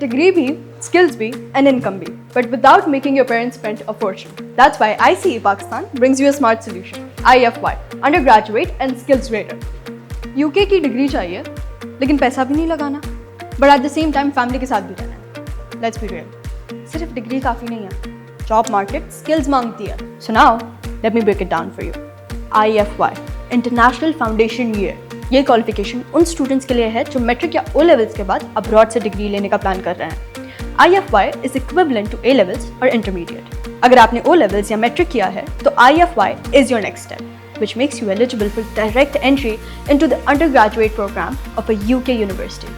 Degree bhi, skills bhi, and income bhi, but without making your parents spend a fortune. That's why ICE Pakistan brings you a smart solution, IFY, Undergraduate and Skills Rater. UK की degree चाहिए, लेकिन पैसा भी नहीं लगाना, but at the same time family के साथ भी रहना है. Let's be real, सिर्फ डिग्री काफ़ी नहीं है. Job market skills मांगती है. So now, let me break it down for you. IFY, International Foundation Year. ये क्वालिफिकेशन उन स्टूडेंट्स के लिए है जो मैट्रिक या ओ लेवल्स के बाद अब्रॉड से डिग्री लेने का प्लान कर रहे हैं. IFY is equivalent to A levels और इंटरमीडिएट. अगर आपने ओ लेवल्स या मैट्रिक किया है तो IFY is your next step, which makes you eligible for direct entry into the undergraduate program of a UK university.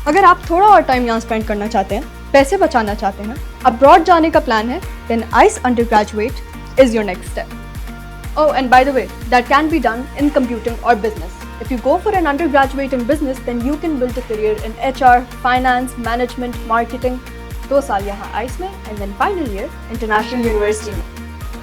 अगर आप थोड़ा और टाइम यहाँ स्पेंड करना चाहते हैं, पैसे बचाना चाहते हैं, अब्रॉड जाने का प्लान है, then ICE Undergraduate is your next step. Oh, and by the way, that can be done in computing or business. If you go for an undergraduate in business, then you can build a career in HR, finance, management, marketing. 2 साल यहाँ ICE में, and then final year, International University.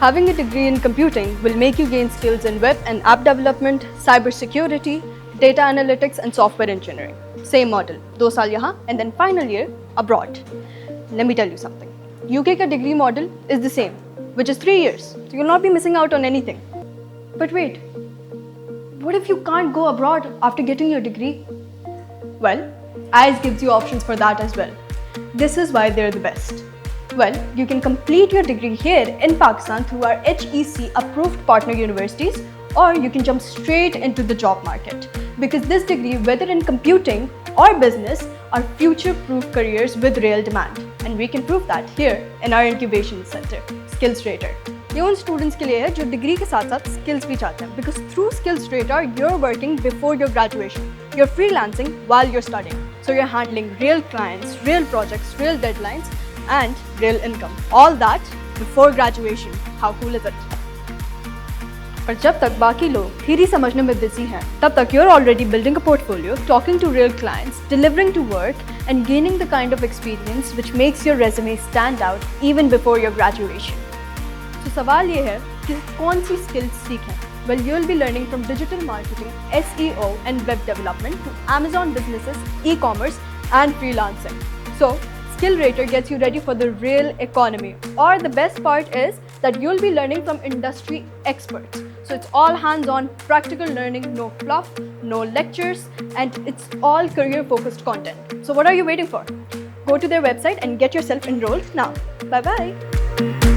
Having a degree in computing will make you gain skills in web and app development, cybersecurity, data analytics, and software engineering. Same model, 2 साल यहाँ, and then final year abroad. Let me tell you something. UK का degree model is the same, which is 3 years, so you'll not be missing out on anything. But wait, what if you can't go abroad after getting your degree? Well, ICE gives you options for that as well. This is why they're the best. Well, you can complete your degree here in Pakistan through our HEC approved partner universities, or you can jump straight into the job market. Because this degree, whether in computing or business, are future-proof careers with real demand. And we can prove that here in our incubation center, Skills Rater. ये उन students के लिए है जो degree के साथ साथ skills भी चाहते हैं. Because through Skills Rater, you're working before your graduation. You're freelancing while you're studying. So you're handling real clients, real projects, real deadlines, and real income. All that before graduation. How cool is it? पर जब तक बाकी लोग theory समझने में busy हैं, तब तक you're already building a portfolio, talking to real clients, delivering to work, and gaining the kind of experience which makes your resume stand out even before your graduation. तो सवाल ये है कि कौन सी skills सीखें? Well, you'll be learning from digital marketing, SEO, and web development to Amazon businesses, e-commerce, and freelancing. So, Skill Rater gets you ready for the real economy. Or the best part is that you'll be learning from industry experts. So it's all hands-on, practical learning, no fluff, no lectures, and it's all career-focused content. So what are you waiting for? Go to their website and get yourself enrolled now. Bye-bye.